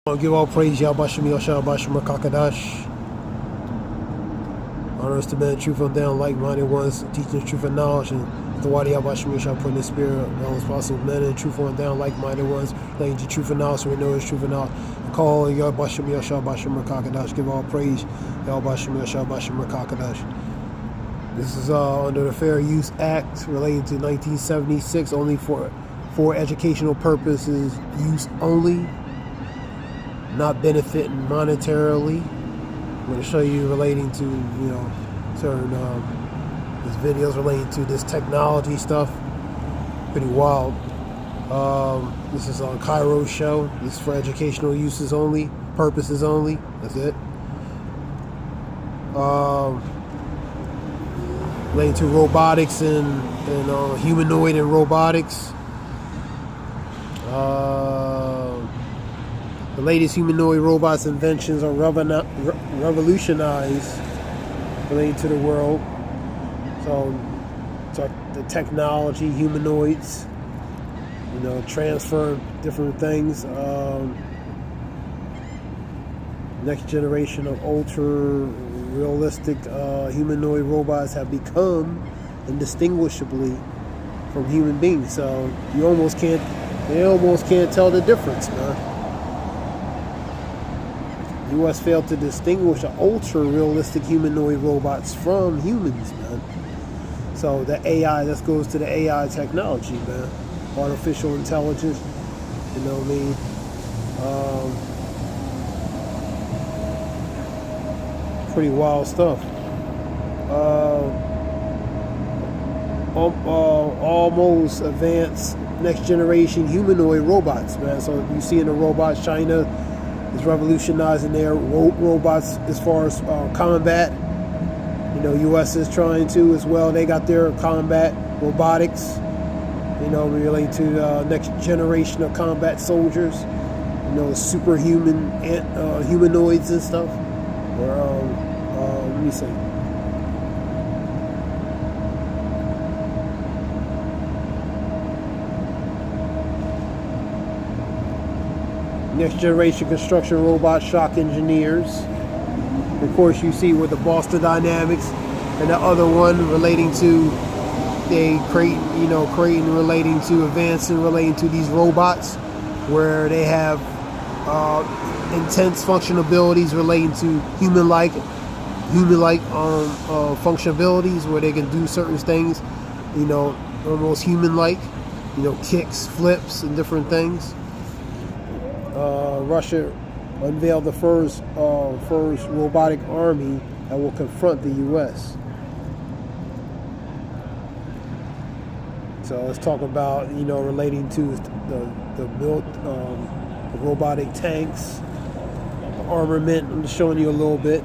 Give all praise, Yahbashim Yashah Bashim Kakadash. Honors to men, truth on down, like-minded ones, teaching truth and knowledge, and the Wadi Yahbashim Yashah putting the spirit of all possible men and truth on down, like-minded ones, laying to truth and knowledge, so we know it's truth and knowledge. Call Yahbashim Yashah Bashim Kakadash. Give all praise, Yahbashim Yashah Bashim Kakadash. This is under the Fair Use Act relating to 1976, only for educational purposes, use only. Not benefiting monetarily. I'm going to show you relating to, certain these videos relating to this technology stuff. Pretty wild. This is on Cairo's show. This is for educational uses only, purposes only. That's it. Relating to robotics and humanoid and robotics. The latest humanoid robots inventions are revolutionized relating to the world. So the technology, humanoids, transfer different things. Next generation of ultra realistic humanoid robots have become indistinguishably from human beings. So they almost can't tell the difference, man. The U.S. failed to distinguish the ultra-realistic humanoid robots from humans, man. So the AI, this goes to the AI technology, man. Artificial intelligence, you know what I mean? Pretty wild stuff. Almost advanced next-generation humanoid robots, man. So you see in the robots, China is revolutionizing their robots as far as combat. U.S. is trying to as well. They got their combat robotics, relating to the next generation of combat soldiers, superhuman humanoids and stuff. Let me see. Next generation construction robots, shock engineers. Of course, you see with the Boston Dynamics, and the other one relating to relating to advancing relating to these robots, where they have intense function abilities relating to human-like functionalities, where they can do certain things, almost human-like, kicks, flips, and different things. Russia unveiled the first robotic army that will confront the U.S. So let's talk about, relating to the built robotic tanks, the armament. I'm just showing you a little bit.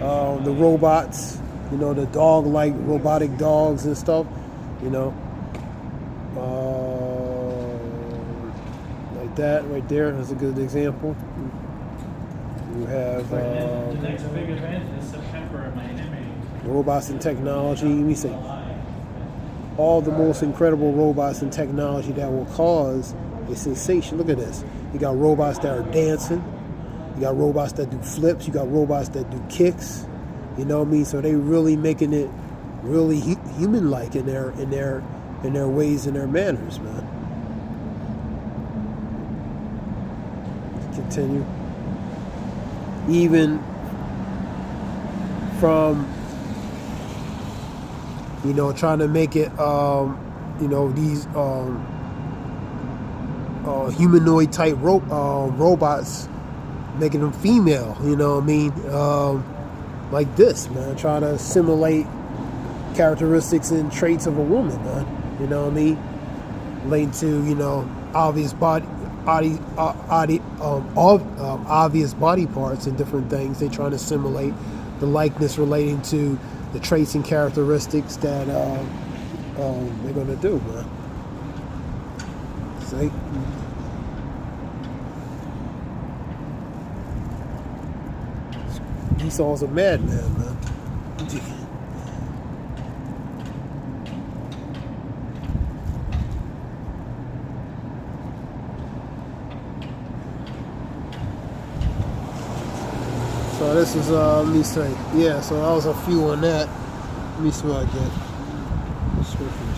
The robots, the dog-like robotic dogs and stuff, that right there is a good example. You have the next big event is September in Miami. Robots and technology. Let me see. All the most incredible robots and technology that will cause a sensation. Look at this. You got robots that are dancing. You got robots that do flips. You got robots that do kicks. You know what I mean? So they really making it really human-like in their ways and their manners, man. Continue. Even from trying to make it these humanoid type robots, making them female, like this, man, trying to simulate characteristics and traits of a woman, man, relating to obvious obvious body parts and different things. They're trying to simulate the likeness relating to the traits and characteristics that they're going to do, man. See? Esau's a madman, man. So this is let me say, yeah. So that was a few on that. Let me see what I get. Scriptures.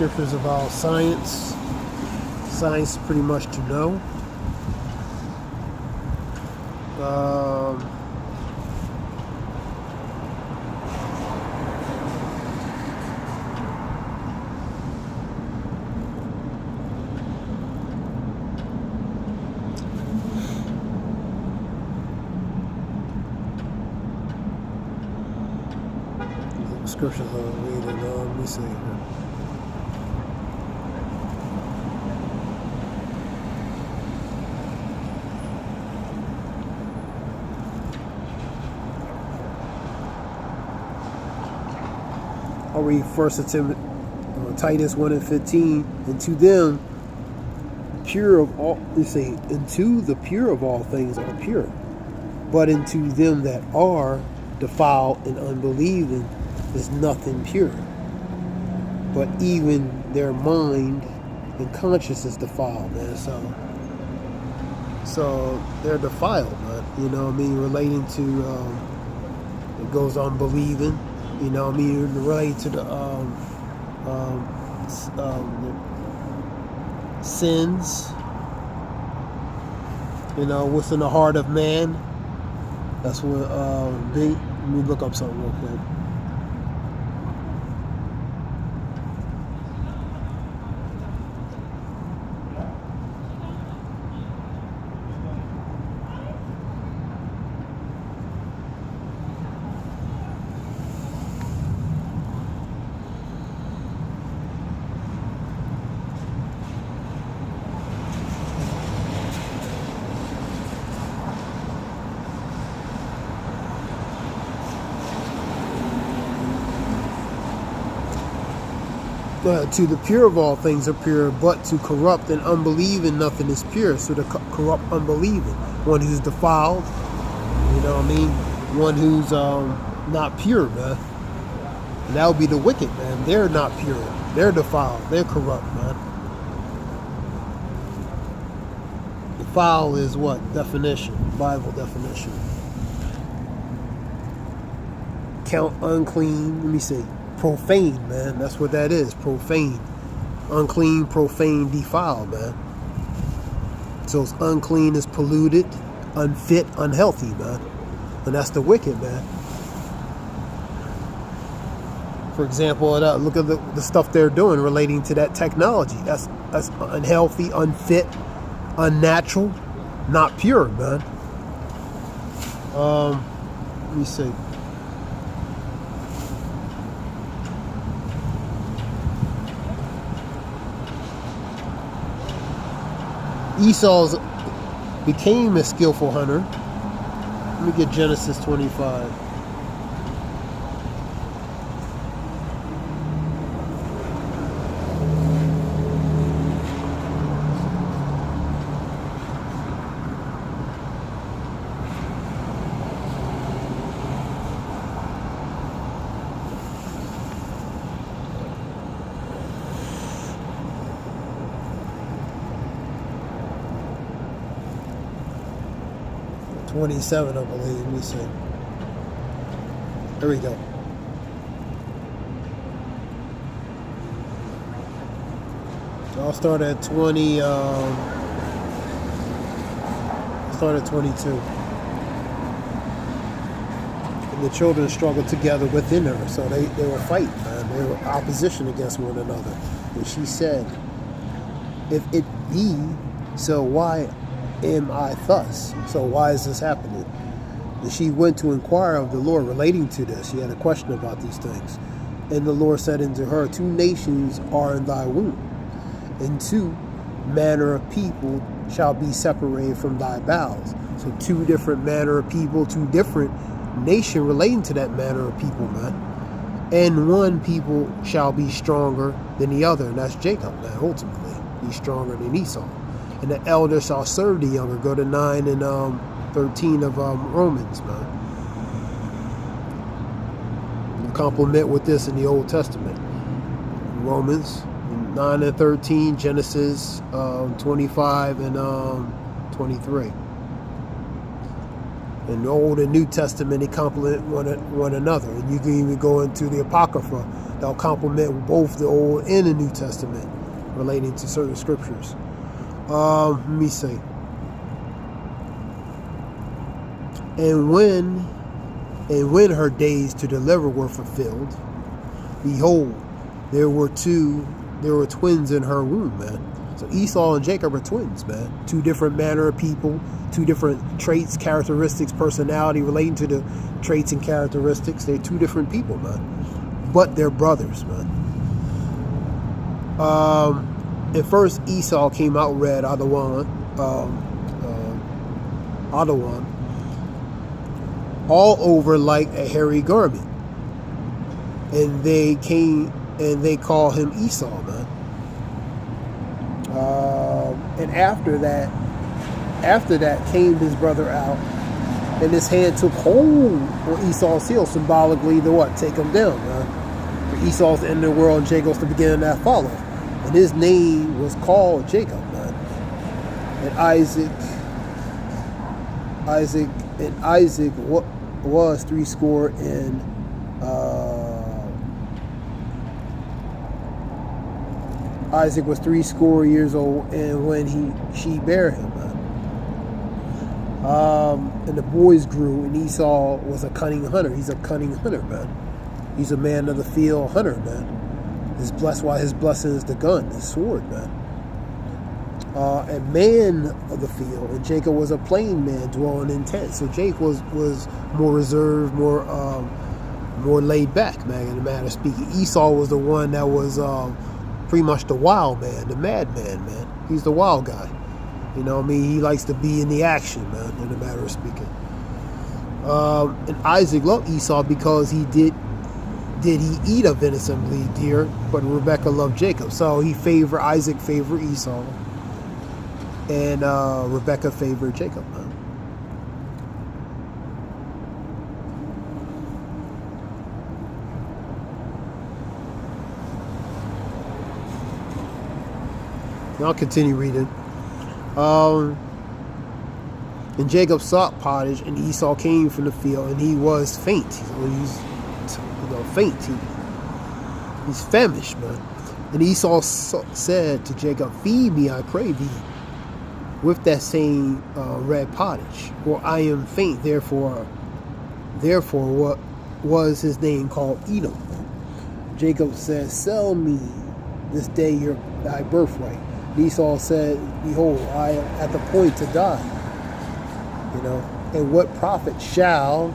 Scriptures about science. Science pretty much to know. Scriptures I'm reading. Let me see here. I'll read Titus 1:15, and to them pure of all, you say, into the pure of all things are pure, but into them that are defiled and unbelieving is nothing pure, but even their mind and conscience is defiled, man. So they're defiled, man. You know what I mean? Relating to it goes on believing. You know what I mean? Related to the sins. You know, what's in the heart of man. That's what let me look up something real quick. To the pure of all things are pure, but to corrupt and unbelieving nothing is pure. So the corrupt unbelieving, one who's defiled, you know what I mean? One who's not pure, man. And that would be the wicked, man. They're not pure. They're defiled. They're corrupt, man. Defile is what? Definition. Bible definition. Count unclean. Let me see. Profane, man. That's what that is. Profane. Unclean, profane, defiled, man. So it's unclean is polluted, unfit, unhealthy, man. And that's the wicked, man. For example, look at the stuff they're doing relating to that technology. That's unhealthy, unfit, unnatural, not pure, man. Let me see. Esau became a skillful hunter. Let me get Genesis 25. $27, I believe. Let me see. Here we go. I'll start at 20. Start at 22. And the children struggled together within her, so they were fighting, man. They were opposition against one another. And she said, "If it be so, why am I thus?" So why is this happening? And she went to inquire of the Lord relating to this. She had a question about these things. And the Lord said unto her, 2 nations are in thy womb, and 2 manner of people shall be separated from thy bowels. So two different manner of people, two different nation relating to that manner of people, man. And one people shall be stronger than the other, and that's Jacob, man. Ultimately, he's stronger than Esau. And the elder shall serve the younger. Go to 9 and 13 of Romans, man. You complement with this in the Old Testament. Romans 9 and 13, Genesis 25 and 23. In the Old and New Testament, they complement one another. And you can even go into the Apocrypha. They'll complement both the Old and the New Testament relating to certain scriptures. Let me see. And when her days to deliver were fulfilled, behold, there were twins in her womb, man. So Esau and Jacob are twins, man. Two different manner of people, two different traits, characteristics, personality relating to the traits and characteristics. They're two different people, man. But they're brothers, man. At first, Esau came out red, Adawan, all over like a hairy garment. And they call him Esau, man. And after that came his brother out, and his hand took hold on Esau's heel, symbolically to what? Take him down, man. For Esau's the end of the world, and Jacob's the beginning that followed. And his name was called Jacob, man. And Isaac was 80 and Isaac was 80 years old, and when she bare him, man. And the boys grew, and Esau was a cunning hunter. He's a cunning hunter, man. He's a man of the field hunter, man. That's why his blessing is the gun, his sword, man. A man of the field, and Jacob was a plain man dwelling in tents. So Jacob was more reserved, more laid back, man, in the matter of speaking. Esau was the one that was pretty much the wild man, the madman, man. He's the wild guy. You know what I mean? He likes to be in the action, man, in the matter of speaking. And Isaac loved Esau because he did he eat of innocently deer, but Rebekah loved Jacob. So Isaac favored Esau, and Rebekah favored Jacob, man. I'll continue reading. And Jacob sought pottage, and Esau came from the field, and he was faint. He's faint. He's famished, man. And Esau said to Jacob, "Feed me, I pray thee, with that same red pottage, for I am faint." Therefore, what was his name called Edom? Jacob said, "Sell me this day thy birthright." Esau said, "Behold, I am at the point to die. And what profit shall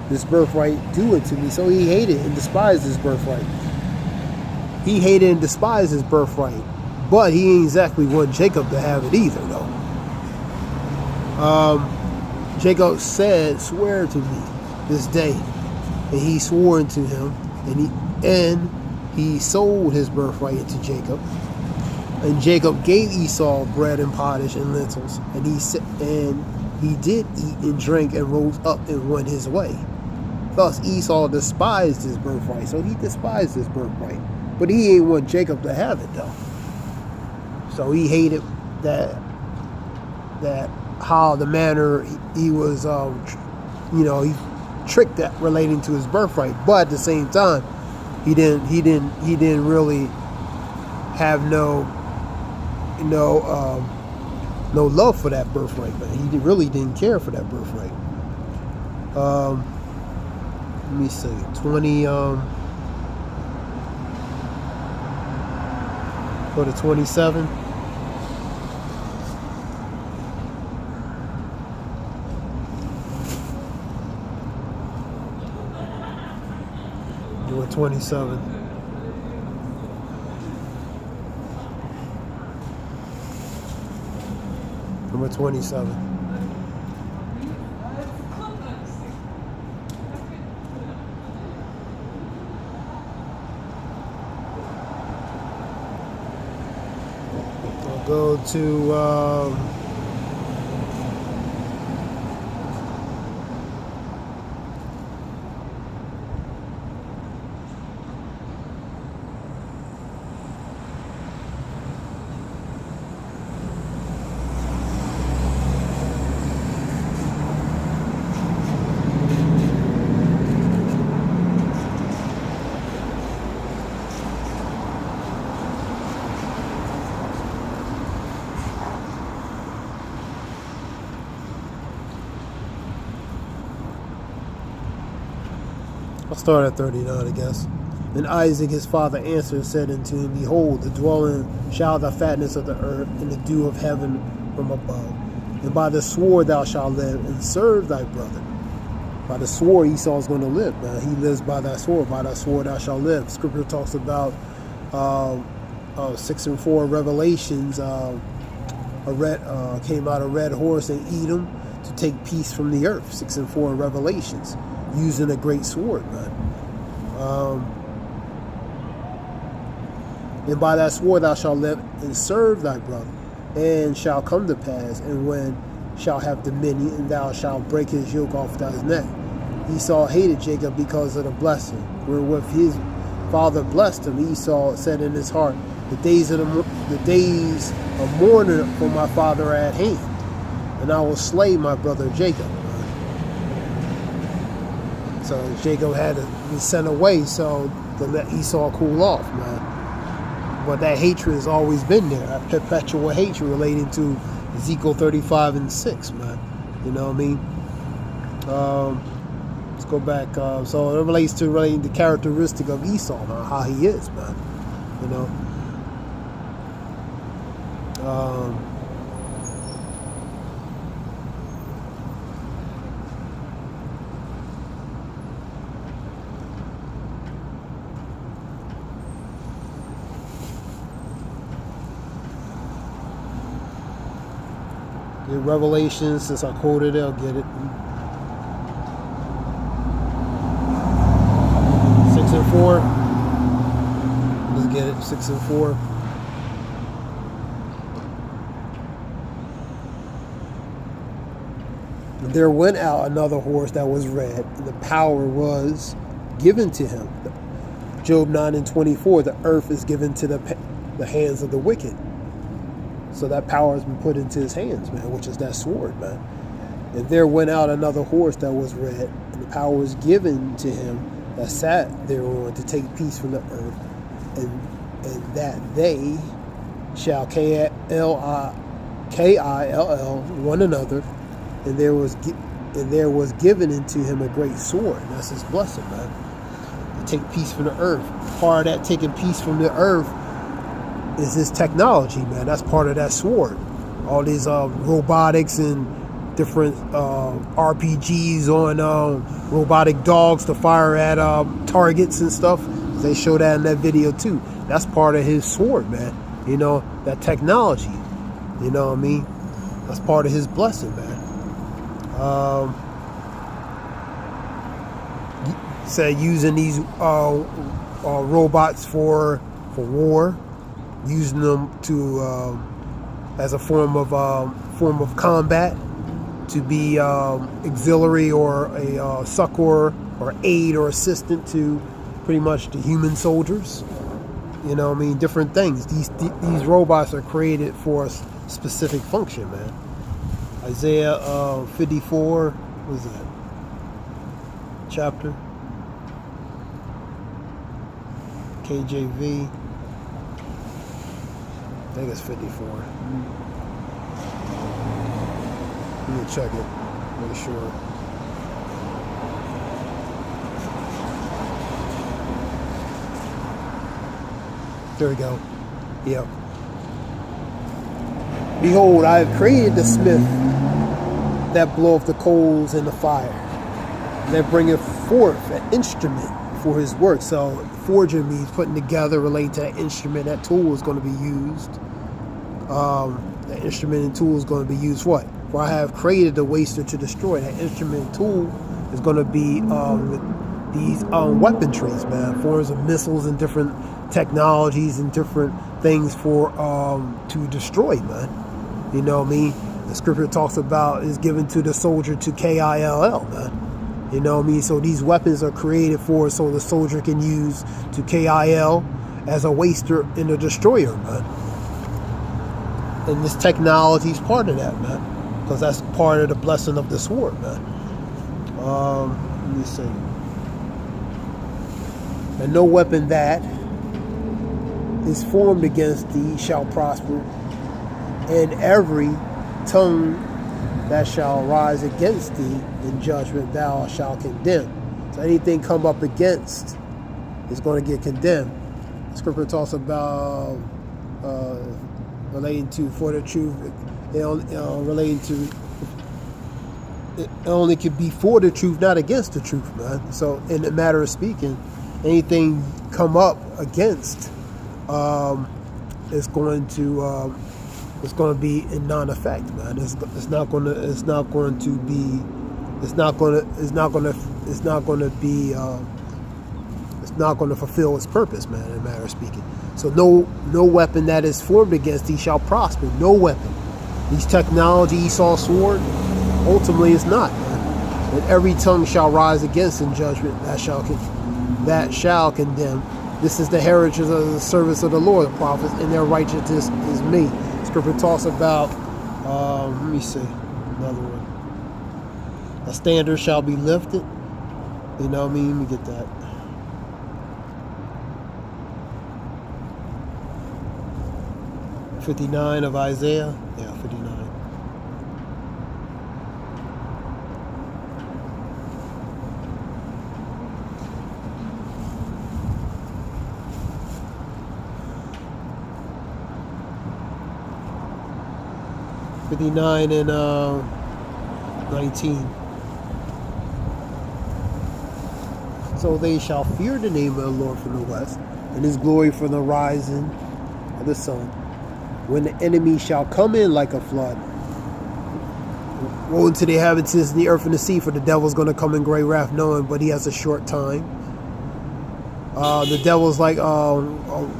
this birthright do unto me?" So he hated and despised his birthright. He hated and despised his birthright, but he ain't exactly want Jacob to have it either, though. Jacob said, "Swear to me this day," and he swore unto him, and he sold his birthright to Jacob. And Jacob gave Esau bread and pottage and lentils, and he did eat and drink and rose up and went his way. Thus Esau despised his birthright. So he despised his birthright, but he ain't want Jacob to have it, though. So he hated that how the manner he was, he tricked that relating to his birthright. But at the same time, he didn't really have no love for that birthright, man. He really didn't care for that birthright. Let me see, 20. Go to 27. Do a 27. Number 27. Go to I'll start at 39, I guess. And Isaac his father answered and said unto him, Behold, the dwelling shall the fatness of the earth, and the dew of heaven from above. And by the sword thou shalt live, and serve thy brother. By the sword Esau's going to live, man. He lives by that sword. By that sword thou shalt live. Scripture talks about 6 and 4 Revelations. A red came out a red horse and Edom to take peace from the earth. 6 and 4 Revelations, using a great sword, man. And by that sword thou shalt live and serve thy brother, and shall come to pass, and when shall have dominion, and thou shalt break his yoke off thy neck. Esau hated Jacob because of the blessing wherewith his father blessed him. Esau said in his heart, the days of mourning for my father are at hand, and I will slay my brother Jacob. So Jacob had to be sent away so to let Esau cool off, man. But that hatred has always been there, that perpetual hatred relating to Ezekiel 35 and 6, man. You know what I mean? Let's go back. So it relates to the characteristic of Esau, man, how he is, man. You know? In Revelation, since I quoted it, I'll get it. 6 and 4. Let's get it. 6 and 4. There went out another horse that was red, and the power was given to him. Job 9 and 24. The earth is given to the hands of the wicked. So that power has been put into his hands, man, which is that sword, man. And there went out another horse that was red, and the power was given to him that sat thereon to take peace from the earth, and that they shall kill one another, and there was given into him a great sword. And that's his blessing, man. To take peace from the earth. Part of that taking peace from the earth is his technology, man. That's part of that sword. All these robotics and different RPGs on robotic dogs to fire at targets and stuff. They show that in that video too. That's part of his sword, man. You know, that technology. You know what I mean? That's part of his blessing, man. Said using these robots for war. Using them to as a form of combat, to be auxiliary or a succor or aid or assistant to pretty much the human soldiers. You know what I mean? Different things. These robots are created for a specific function, man. Isaiah 54, what is that? Chapter? KJV. I think it's 54. Let me check it. Make sure. There we go. Yep. Behold, I have created the smith that bloweth the coals in the fire, that bringeth forth an instrument for his work. So forging means putting together, relating to that instrument. That tool is going to be used. That instrument and tool is going to be used what? For I have created the waster to destroy. That instrument and tool is going to be these weaponries, man, forms of missiles and different technologies and different things for to destroy, man. You know what I mean? The scripture talks about is given to the soldier to kill, man. You know what I mean? So these weapons are created for so the soldier can use to kill as a waster and a destroyer, man. And this technology is part of that, man, because that's part of the blessing of the sword, man. Let me see. And no weapon that is formed against thee shall prosper, and every tongue that shall rise against thee in judgment thou shalt condemn. So anything come up against is going to get condemned. Scripture talks about relating to for the truth, relating to it only can be for the truth, not against the truth, man. So in the matter of speaking, anything come up against is going to be in non-effect, man. It's not going to fulfill its purpose, man, in a matter of speaking. So no weapon that is formed against thee shall prosper. No weapon. These technology, Esau sword, ultimately is not, man. And every tongue shall rise against in judgment that shall condemn. This is the heritage of the service of the Lord, the prophets, and their righteousness is me. Scripture talks about, let me see, another one. A standard shall be lifted. You know what I mean? Let me get that. '59 of Isaiah. Yeah, 59. '59 and 19. So they shall fear the name of the Lord from the west, and his glory from the rising of the sun. When the enemy shall come in like a flood. Woe unto the inhabitants of the earth and the sea, for the devil's going to come in great wrath, knowing, but he has a short time. The devil's like roaring.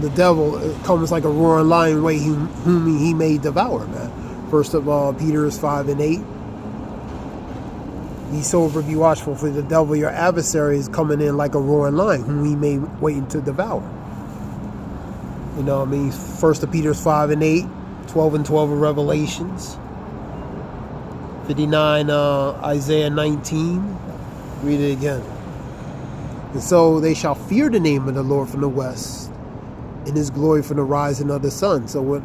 The devil comes like a roaring lion, way whom he may devour, man. First of all, Peter 5:8. Be sober, be watchful, for the devil, your adversary, is coming in like a roaring lion, whom he may wait to devour. You know what I mean? First of Peter 5:8, 12 and 12 of Revelations, 59, Isaiah 19. Read it again. And so they shall fear the name of the Lord from the west, and his glory from the rising of the sun. So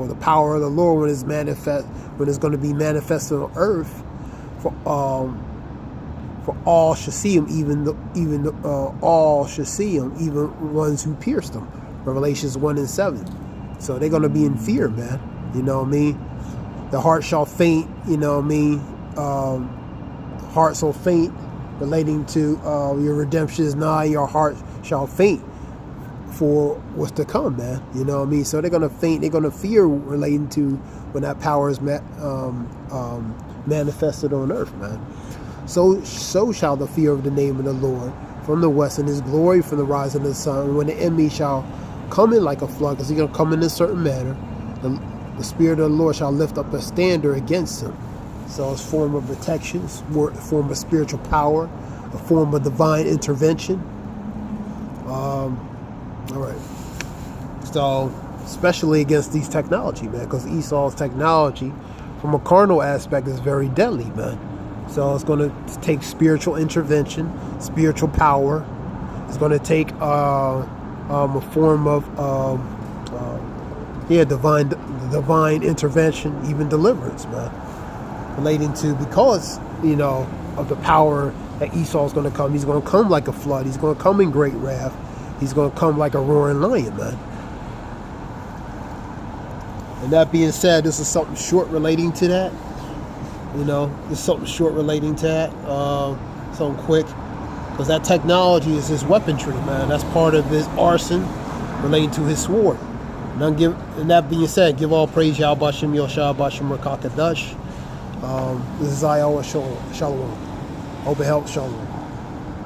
the power of the Lord when it's going to be manifested on earth, for all shall see him, even all shall see him, even ones who pierced him. Revelations 1 and 7. So they're going to be in fear, man. You know what I mean? The heart shall faint, you know what I mean? Heart shall faint, relating to your redemption is nigh, your heart shall faint for what's to come, man. You know what I mean? So they're going to faint, they're going to fear relating to when that power is manifested on earth, man. So shall the fear of the name of the Lord from the west, and his glory from the rising of the sun. When the enemy shall come in like a flood, because he's going to come in a certain manner, the Spirit of the Lord shall lift up a standard against him. So it's a form of protection, it's a form of spiritual power, a form of divine intervention. All right. So, especially against these technology, man, because Esau's technology, from a carnal aspect, is very deadly, man. So it's going to take spiritual intervention, spiritual power. It's going to take a form of divine intervention, even deliverance, man. Relating to, because, you know, of the power that Esau's going to come. He's going to come like a flood. He's going to come in great wrath. He's going to come like a roaring lion, man. And that being said, this is something short relating to that. You know, there's something short relating to that. Something quick. Because that technology is his weaponry, man. That's part of his arson relating to his sword. And that being said, give all praise Yahweh Bashem Yoshua Bashem Rakakadash. This is Iowa Shalom. Hope it helps. Shalom.